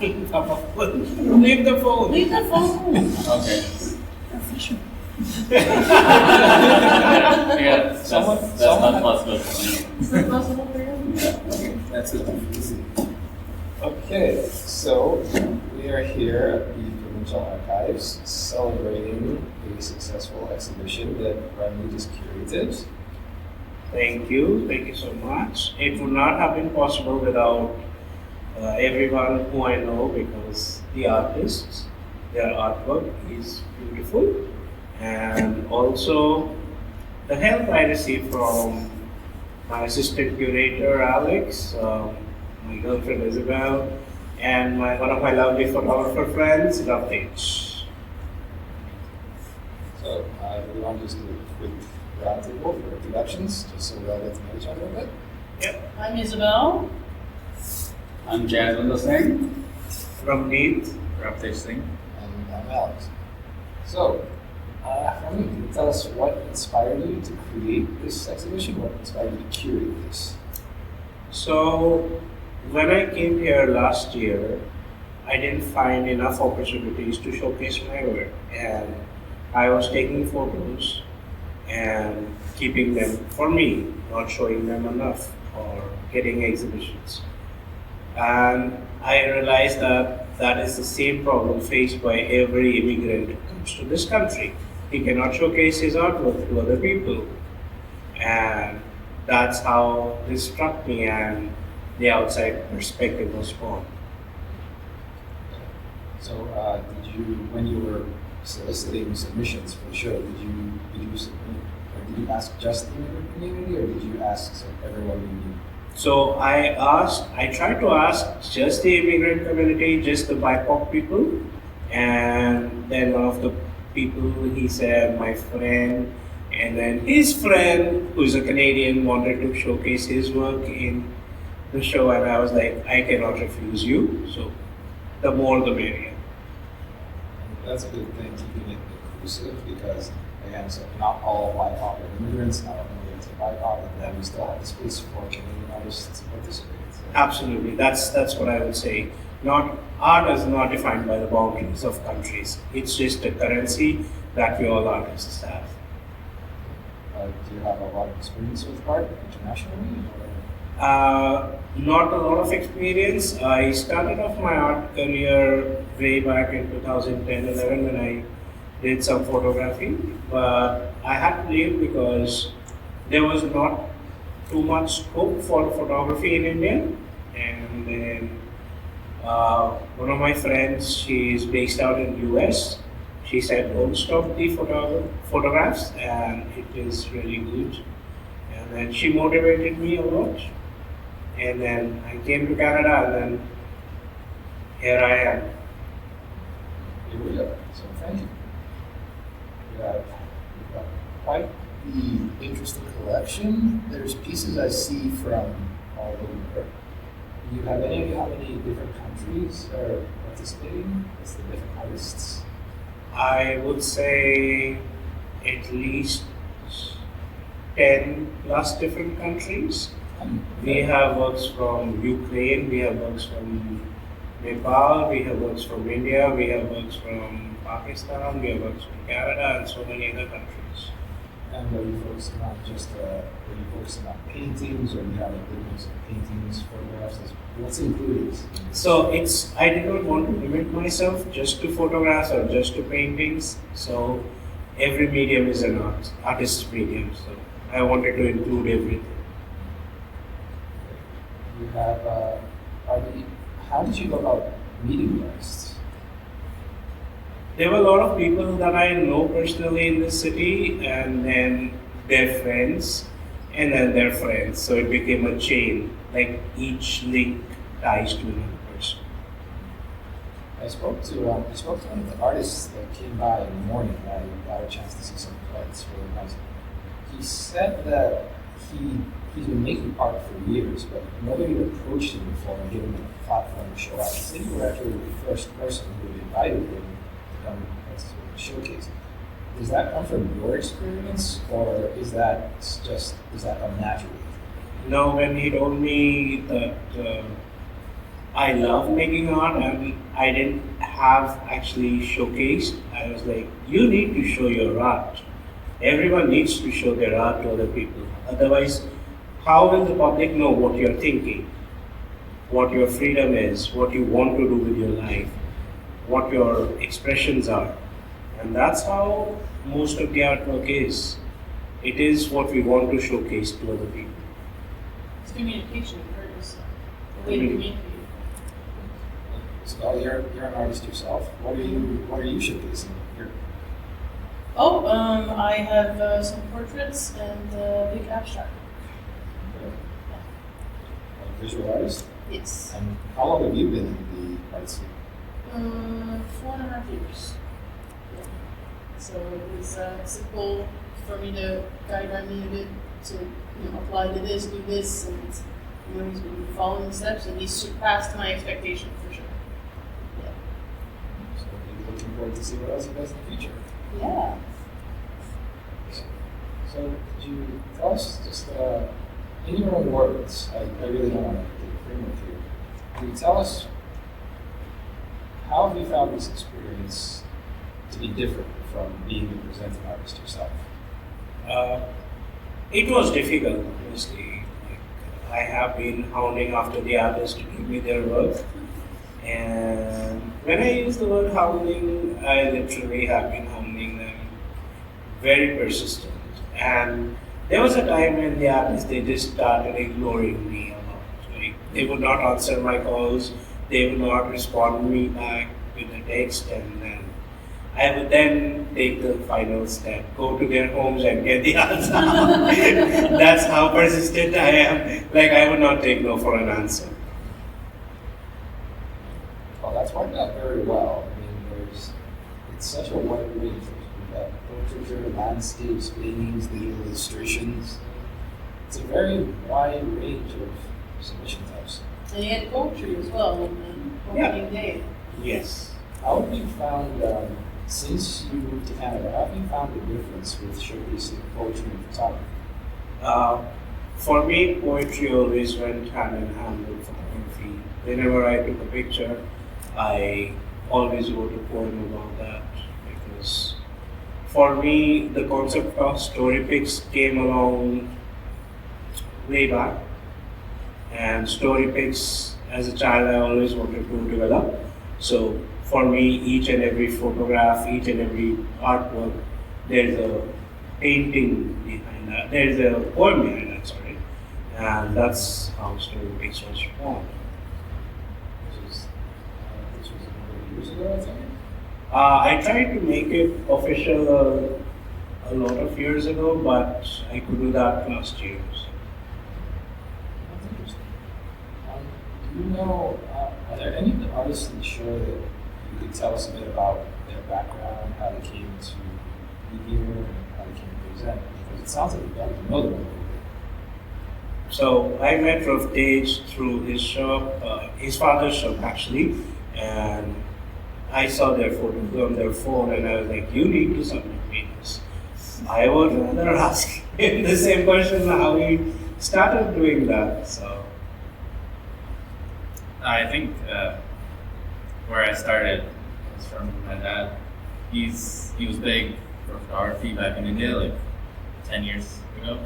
Leave the phone. Leave the phone. Okay. Official. Yeah, that's not possible for me. Is that possible for you? Yeah. That's it. Okay, so we are here at the Provincial Archives celebrating a successful exhibition that Remy just curated. Thank you so much. It would not have been possible without everyone who I know, because the artists, their artwork is beautiful, and also the help I received from my assistant curator Alex, my girlfriend Isabel, and one of my lovely photographer friends, Ravtej. So we want to just do a quick roundtable for introductions, just so we all get to know each other a bit. Yep. I'm Isabel. I'm Jasmine Singh. Ramneet. Ravtej Singh. And I'm Alex. So, Remy, can you tell us what inspired you to create this exhibition? What inspired you to curate this? So, when I came here last year, I didn't find enough opportunities to showcase my work, and I was taking photos and keeping them for me, not showing them enough or getting exhibitions. And I realized that that is the same problem faced by every immigrant who comes to this country. He cannot showcase his artwork to other people. And that's how this struck me, and the outside perspective was born. So, did you, when you were soliciting submissions for the show, did you submit, or did you ask just the immigrant community, or did you ask everyone you knew? So I tried to ask just the immigrant community, just the BIPOC people, and then one of the people, he said my friend, and then his friend, who's a Canadian, wanted to showcase his work in the show, and I was like, I cannot refuse you, so the more the merrier. That's a good thing, keeping it inclusive, because again, so not all BIPOC are immigrants, not all immigrants are BIPOC, but then we still have the space for Canadian artists to participate. So. Absolutely, that's what I would say. Not art is not defined by the boundaries of countries. It's just a currency that we all artists have. Do you have a lot of experience with art internationally? Not a lot of experience. I started off my art career way back in 2010-11 when I did some photography, but I had to leave because there was not too much scope for photography in India. And then one of my friends, she is based out in US. She said, don't stop the photographs, and it is really good. And then she motivated me a lot. And then I came to Canada, and then here I am. Here we go. So thank you. We've got quite the interesting collection. There's pieces I see from all over. Do you have any idea how many different countries are participating? What's the different artists? I would say at least 10 plus different countries. We have works from Ukraine, we have works from Nepal, we have works from India, we have works from Pakistan, we have works from Canada, and so many other countries. And are you focusing on paintings, or do you have a big mix of paintings, photographs? What's included? So I did not want to limit myself just to photographs or just to paintings. So every medium is an artist's medium. So I wanted to include everything. You have, how did you go about meeting the artists? There were a lot of people that I know personally in the city, and then their friends, and then their friends. So it became a chain, like each link ties to another person. I spoke to one of the artists that came by in the morning. I got a chance to see some plays. Really nice. He said that he's been making art for years, but nobody had approached him before and given him a platform to show out. He said you were actually the first person who had invited him to come and sort of showcase. Does that come from your experience, or is that unnatural? No, when he told me that I love making art and I didn't have actually showcased, I was like, you need to show your art. Everyone needs to show their art to other people. Otherwise, how will the public know what you're thinking, what your freedom is, what you want to do with your life, what your expressions are? And that's how most of the artwork is. It is what we want to showcase to other people. It's communication first. The way to communicate. So you're an artist yourself. What are you showcasing here? Oh, I have some portraits and big abstract. Okay. A visual artist? Yes. And how long have you been in the art scene? 4.5 years. Yeah. So it was simple for me to guide my bit to apply to this, do this, and he's been following the steps, and he's surpassed my expectation for sure. Yeah. So you're looking forward to see what else he does in the future. Yeah. So could you tell us just in your own words, I really don't want to take a framework here. Can you tell us how have you found this experience to be different from being a presenting artist yourself? It was difficult, honestly. Like, I have been hounding after the artists to give me their work. And when I use the word hounding, I literally have been hounding them. Very persistent. And there was a time when the artists, they just started ignoring me a lot. Like, they would not answer my calls, they would not respond to me back with a text, and then I would then take the final step, go to their homes and get the answer. That's how persistent I am. Like, I would not take no for an answer. Well, that's worked out very well. I mean, it's such a wide range. We've got portraiture, landscapes, paintings, digital illustrations. It's a very wide range of submission types. And you had poetry as well on opening day. Yes. How have you found, since you moved to Canada, how have you found the difference with showcasing poetry and photography? For me, poetry always went hand in hand with photography. Whenever I took a picture, I always wrote a poem about that, because for me, the concept of story pics came along way back. And story pics, as a child, I always wanted to develop. So for me, each and every photograph, each and every artwork, there's a painting behind that. There's a poem behind that, sorry. And that's how story pics was formed. This was a number of years ago, I think. I tried to make it official a lot of years ago, but I could do that last year. That's interesting. Do you know, are there any of the artists in the show that you could tell us a bit about their background, how they came to be here, and how they came to present? Because it sounds like you've gotten to know them a little bit. So I met Rav Tej through his shop, his father's shop actually, and I saw their photos on their phone, and I was like, you need to submit me this. I would rather ask him the same question how he started doing that. So I think where I started was from my dad. He was big for photography back in India, like 10 years ago.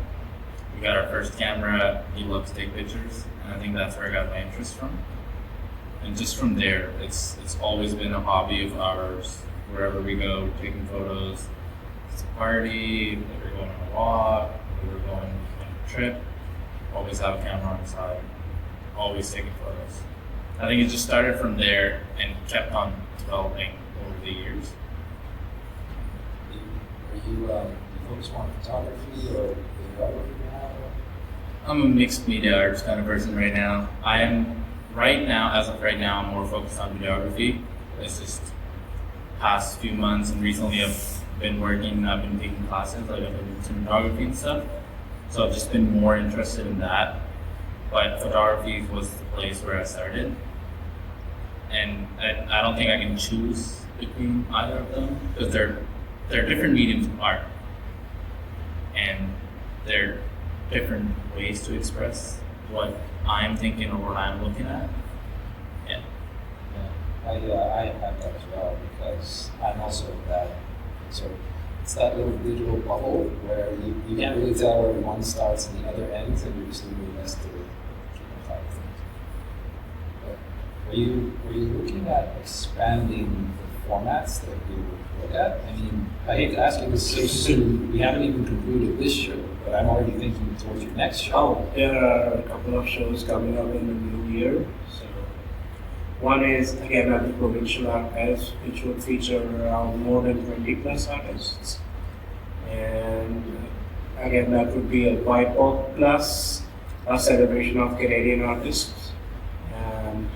We got our first camera. He loved to take pictures, and I think that's where I got my interest from. And just from there, it's always been a hobby of ours. Wherever we go, taking photos. It's a party, we're going on a walk, we were going on a trip, always have a camera on the side, always taking photos. I think it just started from there and kept on developing over the years. Are you focus more on photography or videography now? I'm a mixed media arts kind of person right now. I am as of right now, I'm more focused on videography. It's just past few months and recently I've been taking classes, like I've been doing cinematography and stuff. So I've just been more interested in that. But photography was the place where I started. And I don't think I can choose between either of them because they're different mediums of art. And they're different ways to express what I'm thinking or what I'm looking at. Yeah. I have that as well because I'm also that sort of, it's that little digital bubble where you can't really tell where one starts and the other ends, and you're just doing your best to keep on top of things. But were you looking at expanding the formats that you look at? I mean, I hate to ask you this so soon. We haven't even concluded this show, but I'm already thinking towards your next show. Oh, there are a couple of shows coming up in the new year. So one is again at the Provincial Archives, which would feature around more than 20 plus artists. And again, that would be a BIPOC plus a celebration of Canadian artists. And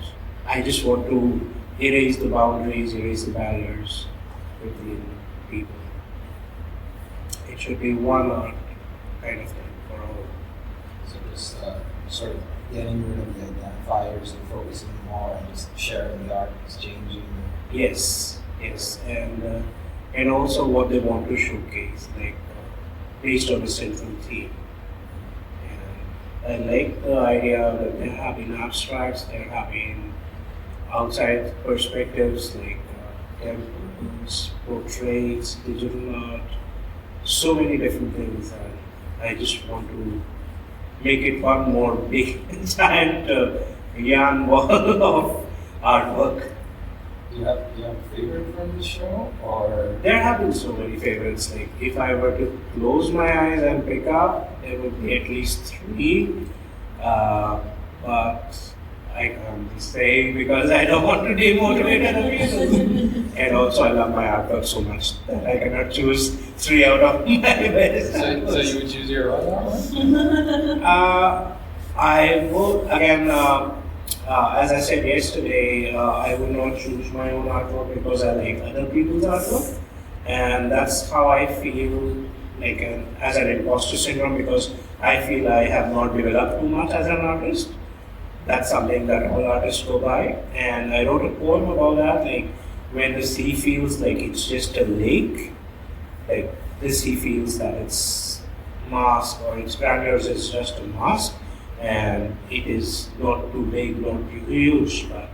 I just want to erase the boundaries, erase the barriers between people. It should be one art kind of thing for all. So just sort of getting rid of the identifiers and focusing more on just sharing the art, exchanging. Yes, and also what they want to showcase, like based on a central theme. And I like the idea that they're having abstracts, they're having outside perspectives like temples, portraits, digital art, so many different things. And I just want to make it one more big giant yarn wall of artwork. Do you have a favorite from the show, or There have been so many favorites. Like if I were to close my eyes and pick up, there would be at least three. But I can't say because I don't want to demotivate other people. And also, I love my artwork so much that I cannot choose three out of my best. so you would choose your own artwork? I would again. As I said yesterday, I would not choose my own artwork because I like other people's artwork, and that's how I feel like as an imposter syndrome because I feel I have not developed too much as an artist. That's something that all artists go by, and I wrote a poem about that. Like when the sea feels like it's just a lake, like the sea feels that its mask or its grandeur is just a mask. And it is not too big, not too huge, but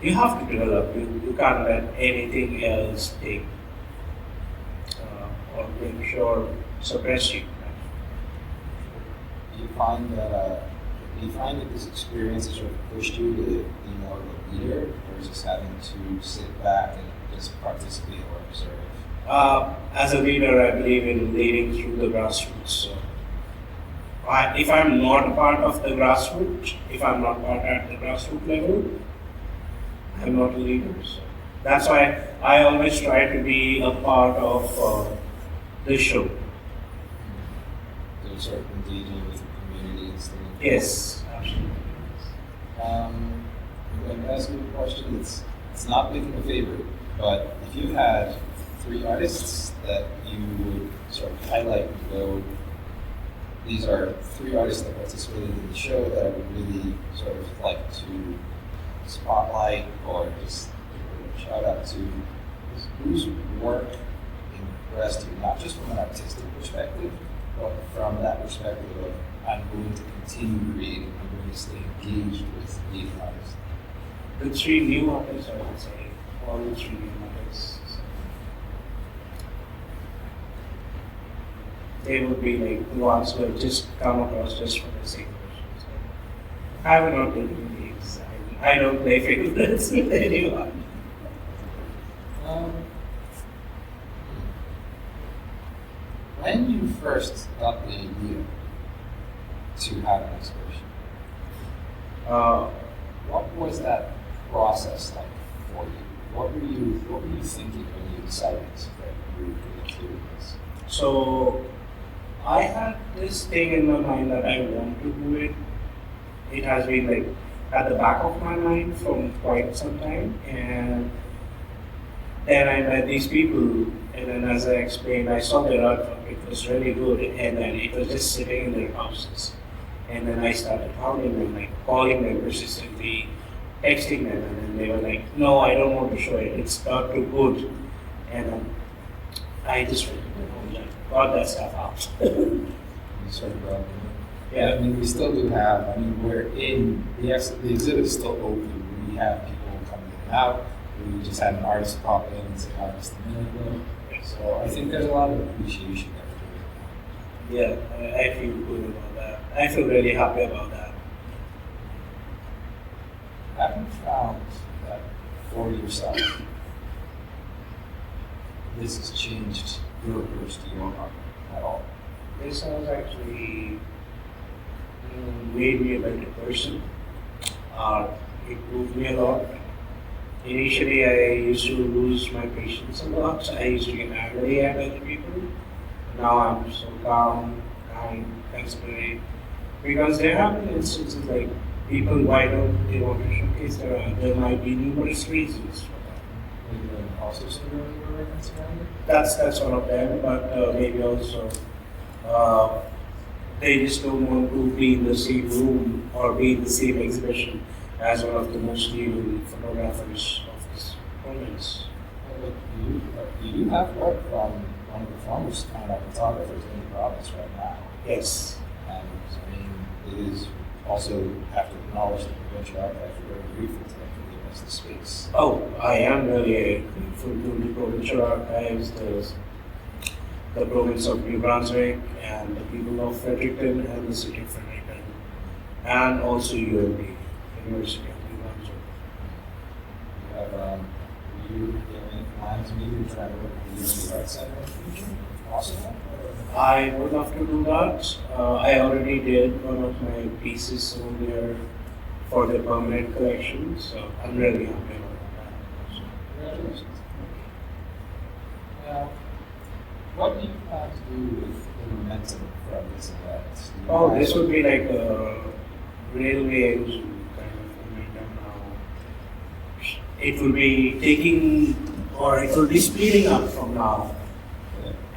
you have to develop. You can't let anything else take or make sure suppress you. Do you find that this experience has sort of pushed you to be more of a leader, or is just having to sit back and just participate or observe? As a leader, I believe in leading through the grassroots. So if I'm not a part of the grassroots, if I'm not part at the grassroots level, I'm not a leader. So that's why I always try to be a part of the show. So sort of engaging with the community and stuff. Yes, absolutely. I'm going to ask you a question. It's not picking a favorite, but if you had three artists that you would sort of highlight and go, these are three artists that participated in the show that I would really sort of like to spotlight or just shout out to, whose work impressed you, not just from an artistic perspective, but from that perspective of I'm going to continue creating, I'm going to stay engaged with these artists. The three new artists, I would say, all the three new artists. They would be like the ones who have just come across just for the sake of it. So, I will not do names. I don't play favorites with anyone. when you first got the idea to have an exhibition, what was that process like for you? What were you thinking when you decided that you were going to do this? So I had this thing in my mind that I want to do it. It has been like at the back of my mind from quite some time, and then I met these people, and then as I explained, I saw their artwork. It was really good, and then it was just sitting in their houses. And then I started hounding them, like calling them persistently, texting them, and then they were like, "No, I don't want to show it. It's not too good." And I just went home and got that stuff out. You sort of Yeah. I mean, we still do have. I mean, the exhibit is still open. We have people coming in and out. We just had an artist pop in and say hi just a minute ago. So I think there's a lot of appreciation there for it. Yeah, I feel good about that. I feel really happy about that. Have you found that for yourself, this has changed your approach to your art at all? This has actually made me a better person. It moved me a lot. Initially, I used to lose my patience a lot. I used to get angry at other people. Now I'm so calm, kind, considerate. Because there have been instances like people, why don't they want to showcase their art? There might be numerous reasons for that. Maybe an imposter syndrome you were referencing earlier? That's one of them, but maybe also they just don't want to be in the same room or be in the same exhibition as one of the most leading photographers of this moments. You have work from one of the foremost photographers in the province right now. Yes. And I mean, it is also have to acknowledge that the Provincial Archives are very grateful to them for giving us the space. Oh, I am really grateful to the Provincial Archives, the province of New Brunswick, and the people of Fredericton and the city of Fredericton, and also UNB, University of New Brunswick. You have any plans maybe to try to work with the Art Center in the future, if possible? I would love to do that. I already did one of my pieces over there for the permanent collection, so I'm really happy about that. Congratulations. Now, what do you plan to do with the momentum from this event? Oh, this would be like a railway engine kind of momentum now. It will be it will be speeding up from now.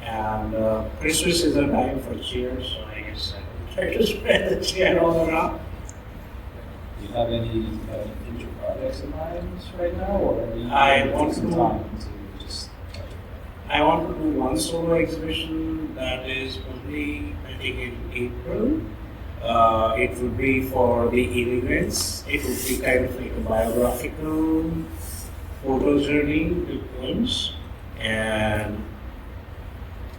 And Christmas is a time for cheer, so I guess I will try to spread the cheer all around. Do you have any future projects in mind right now, or are you I taking want some to- time to just I want to do one solo exhibition that is probably, I think, in April. It would be for the immigrants. It would be kind of like a biographical photo journey with poems. And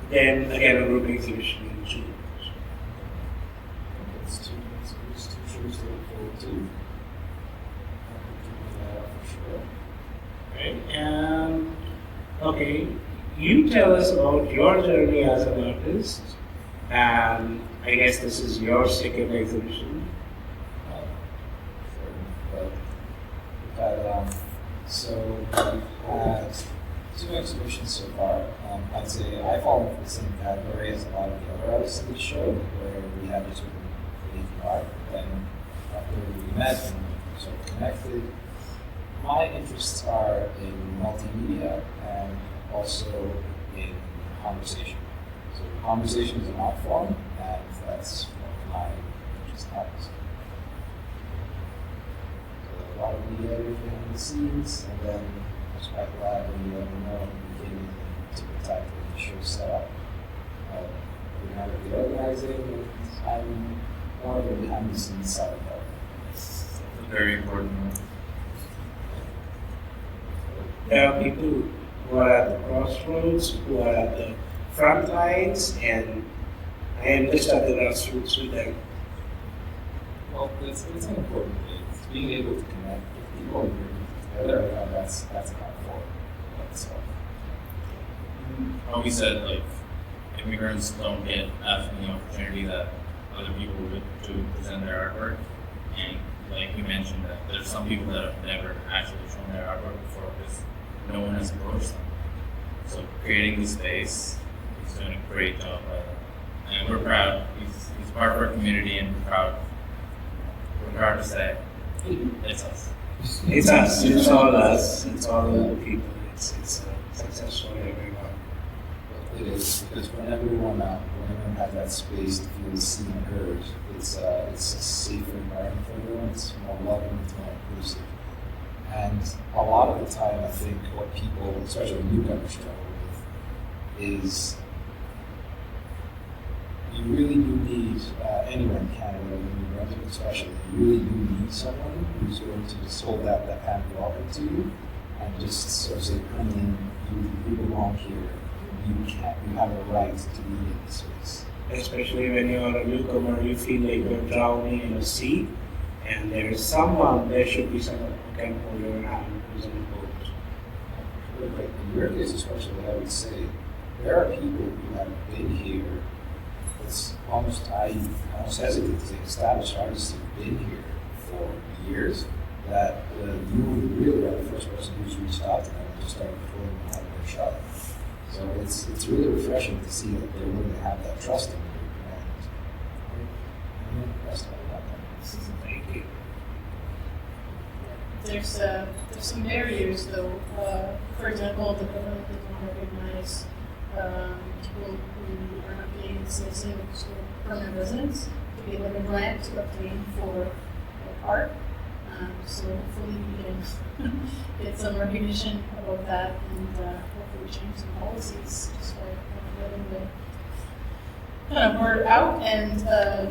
then again, a group exhibition in June. it's two shows to look forward to? For sure. Right? And okay, you tell us about your journey as an artist, and I guess this is your second exhibition. But we've had, we've had two exhibitions so far. I'd say I fall into the same category as a lot of the other artists in the show, where we have just been making art, but then after we met and sort of connected, my interests are in multimedia and also in conversation. So conversation is an art form, and that's what my interest is. So a lot of media behind the scenes, and then just quite glad when you let me know we came in to the type of the show set up. We're going to be organizing, and I'm one of the behind the scenes side of that. That's a very important one. There are people who are at the crossroads, who are at the front lines, and I am just at the grassroots with them. Well, it's an important thing. It's being able to connect with people and bring them together. That's an art form. So, Always said, like, immigrants don't get as many opportunity that other people would to present their artwork. And like you mentioned, that there's some people that have never actually shown their artwork before because no one has approached them. So creating this space, he's doing a great job by that. And we're proud. He's part of our community, and we're proud. We're proud to say it's us. It's us. It's all us. It's all the people. It's a success story, everyone. It is, because when everyone has that space to feel seen and heard, it's a safer environment for everyone. It's more loving, it's more inclusive. And a lot of the time, I think what people, especially newcomers, struggle with is you really do need, anywhere in Canada, in New Brunswick especially, you really do need someone who's going to just hold that hand of welcome to you and just sort of say, come in, you belong here, you have a right to be in this space. Especially when you're a newcomer, you feel like you're drowning in a sea, and there should be someone who can hold your hand, who's in the boat. In your case especially, what I would say, there are people who have been here, it's almost, I almost hesitate to say established artists who've been here for years, that you really are the first person who's reached out to them and just started pulling them out of their shop. So it's really refreshing to see that they're willing to have that trust in you, and I'm impressed about that. Thank you. There's some barriers though. For example, the government does not recognize people who are not being citizens or permanent residents to be like a grant to obtain for art. So hopefully we can get some recognition about that and hopefully change some policies just by letting the kind of word out and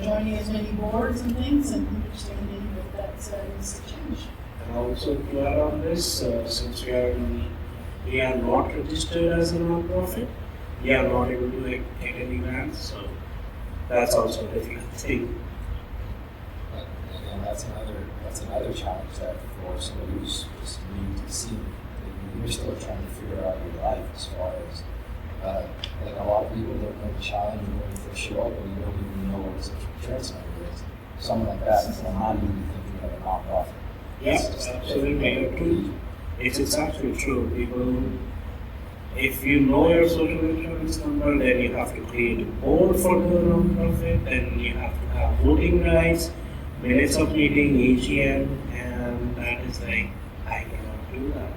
joining as many boards and things and understanding that needs to change. And also to add on this, since we are not registered as a non-profit, we are not able to get any grants, so that's also a difficult thing. And that's another challenge that for somebody who's just new to the scene, you're still trying to figure out your life as far as like a lot of people don't know the challenge when you first show up and you don't even know what a social insurance number is. Someone like that is not even thinking of a nonprofit. Yes, absolutely. It's actually true. People, if you know your social insurance number, then you have to create a board for the nonprofit, then you have to have voting rights, minutes of meeting, AGM, and that is like, I cannot do that.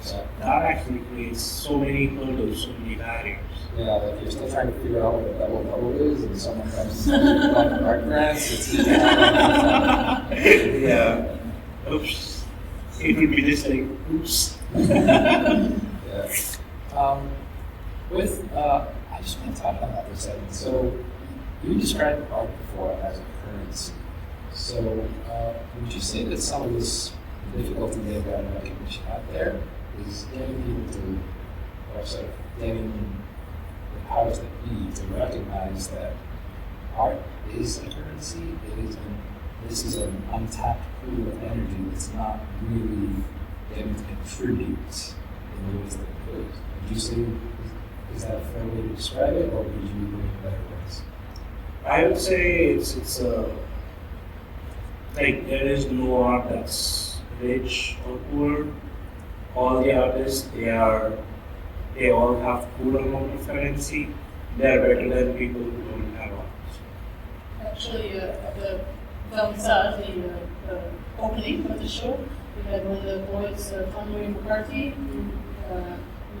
So that actually creates so many hurdles, so many barriers. Yeah, like you're still trying to figure out what a double bubble is, and someone comes and like art grants. It's Yeah. Oops. It would be just like, oops. Yeah. I just want to talk on that for a second. So, you described art before as a currency. So, would you say that some of this difficulty they've got in recognition out there is getting people to, or sort of getting the powers that be to recognize that art is a currency? This is an untapped pool of energy that's not really getting to contribute in the ways that it could. Would you say, is that a fair way to describe it, or would you bring better ways? I would say it's like there is no art that's rich or poor. All the artists, they all have cool amount of currency. They are better than people who don't have art. Actually, at the Vernissage, the opening of the show, we had one of the boys, Conway McCarthy, who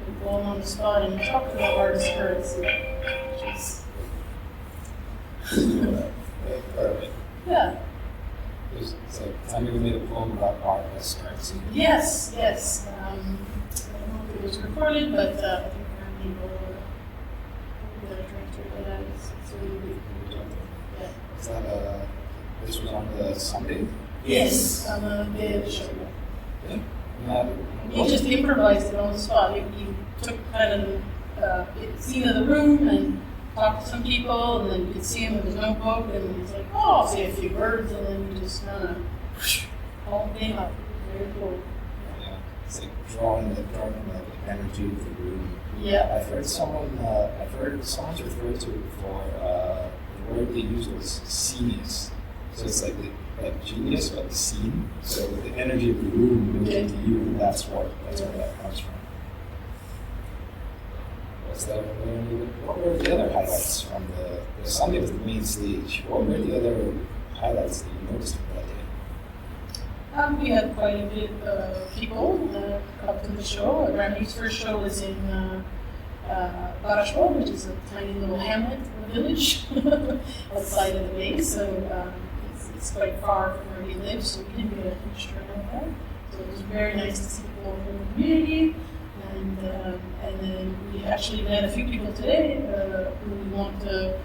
we blown on the spot and talked about artist currency, which is yeah. It's like, tell me we made a poem about art as currency. Yes. I don't know if it was recorded, but I think Randy will transfer that. It's really good. Yeah. Is that this was on the Sunday? Yes, on the day of the show. Yeah. He just improvised it on the spot. He took kind of the scene of the room and talked to some people, and then you could see him with his notebook, and he's like, "Oh, I'll say a few words," and then he just kind of all came up. Very cool. Yeah. It's like drawing the energy of the room. Yeah. I've heard someone's referred to it before. The word they used was scenius. So it's like genius, but the scene. So the energy of the room moves into you. That's where that comes from. What were the other highlights from the Sunday was the main stage? What were the other highlights that you noticed from that day? We had quite a bit of people up to the show. Randy's first show was in Barashwa, which is a tiny little hamlet, a village outside of the bay. So it's quite far from where we live, so we didn't get a huge turnout there. So it was very nice to see people from the community. And then we actually met a few people today who want to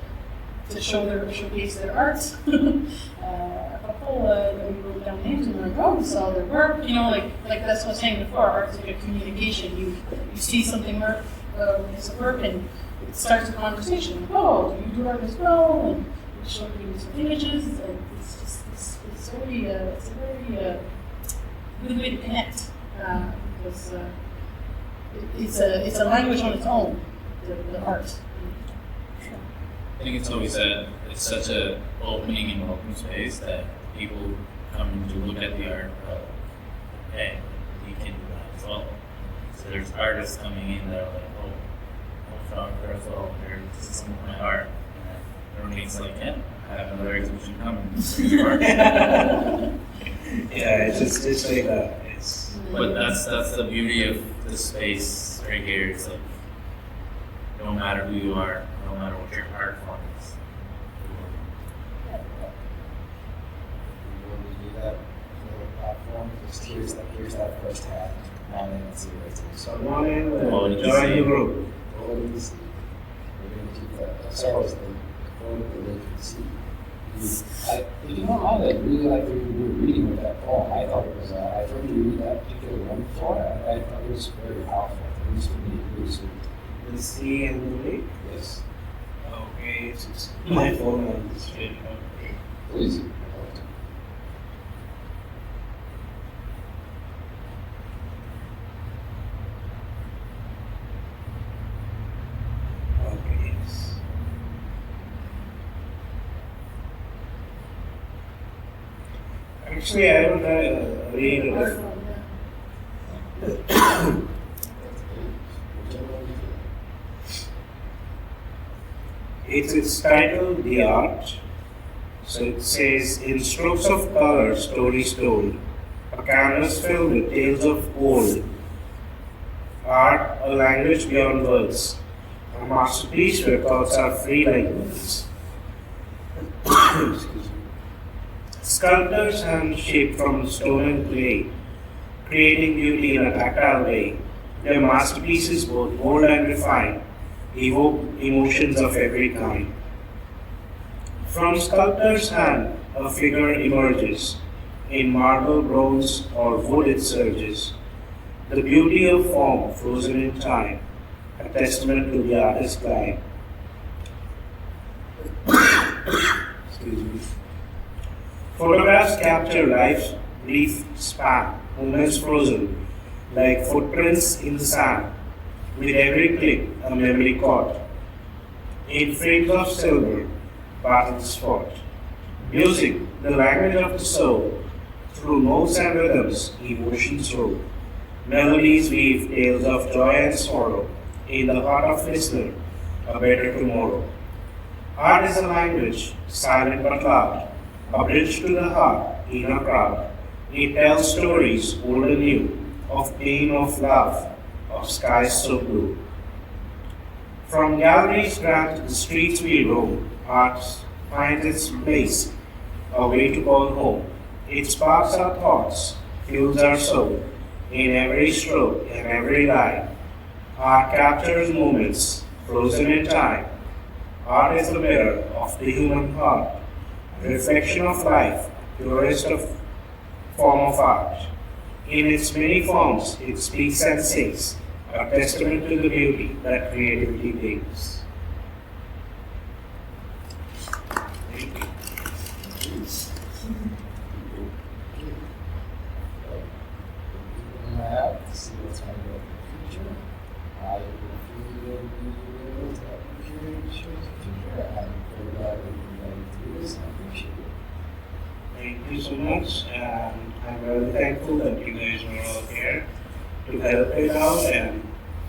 showcase their art. A couple that we wrote down names and we're like, oh, we saw their work. Like that's what I was saying before. Art is like a communication. You see something it's a work, and it starts a conversation. Like, oh, do you do art as well? And we show you some images, and it's a very good way to connect because. It's a language on its own, the art. I think it's always it's such a opening and welcome space that people come to look at the art. Hey, you can do that as well. So there's artists coming in that are like, oh, I'm a photographer as well. This is some of my art. And everybody's like, yeah, I have another exhibition coming. Yeah, it's like that. But that's the beauty of the space right here. It's like no matter who you are, no matter what your art form is. We do that little platform. Just here's that first hand. Come on in and see what it is. So come on in, join the group. We're going to keep that. Sorry, the photo that they can see. If you don't mind, I'd really like to do a reading with that poem. I thought it was, I've heard you read that particular one before, and I thought it was very powerful. It was really sweet. The sea and the lake? Yes. Okay, it's my phone on this video. Please. Okay, yes. Actually, I don't read it. It's titled The Art. So it says, in strokes of color, stories told, a canvas filled with tales of old. Art, a language beyond words, a masterpiece where thoughts are free like words. Excuse me. Sculptors hand shaped from stone and clay, creating beauty in a tactile way. Their masterpieces, both bold and refined, evoke emotions of every kind. From sculptor's hand, a figure emerges. In marble, bronze, or wood it surges. The beauty of form frozen in time, a testament to the artist's climb. Excuse me. Photographs capture life's brief span, moments frozen, like footprints in the sand. With every click, a memory caught. In frames of silver, battles fought. Music, the language of the soul. Through notes and rhythms, emotions roll. Melodies weave tales of joy and sorrow. In the heart of listener, a better tomorrow. Art is a language, silent but loud. A bridge to the heart in a crowd. It tells stories old and new, of pain, of love, of skies so blue. From galleries grand to the streets we roam, art finds its place, a way to call home. It sparks our thoughts, fuels our soul, in every stroke and every line. Art captures moments, frozen in time. Art is the mirror of the human heart, a reflection of life, purest of form of art. In its many forms, it speaks and sings, a testament to the beauty that creativity brings. Thank you. Map to see what's going to go in the future. I hopefully will be able to help you carry the show in the future. I'm very glad that you're going through this, and I appreciate it. Thank you so much, and I'm very thankful that you guys are all here to help it out and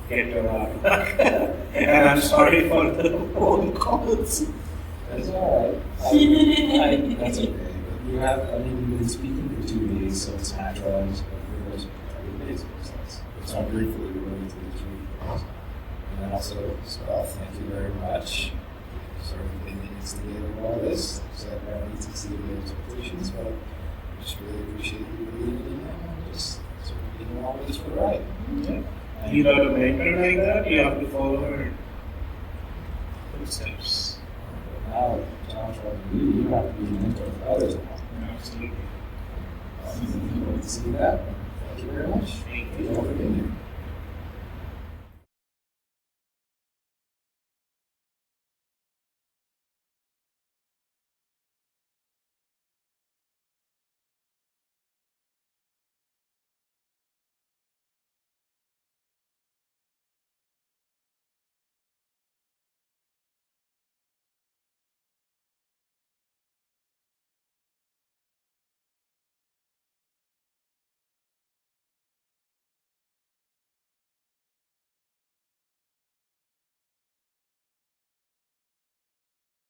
get your artwork. And I'm sorry for the phone calls. That's all right. That's okay. But you have, I mean, you've been speaking for 2 days, so it's natural. And so I'm grateful that you're willing to do this reading. And then also, as well, thank you very much. Sort of putting the instigator of all this. So I don't need to see the expectations, but I just really appreciate you reading it and just sort of being along with us for the ride. Yeah. You got a mentor like that, you have to follow her footsteps. Now, Josh, you have to be a mentor for others. Absolutely. Awesome. You want to see that? Thank you very much. Thank Thank you you. for being here.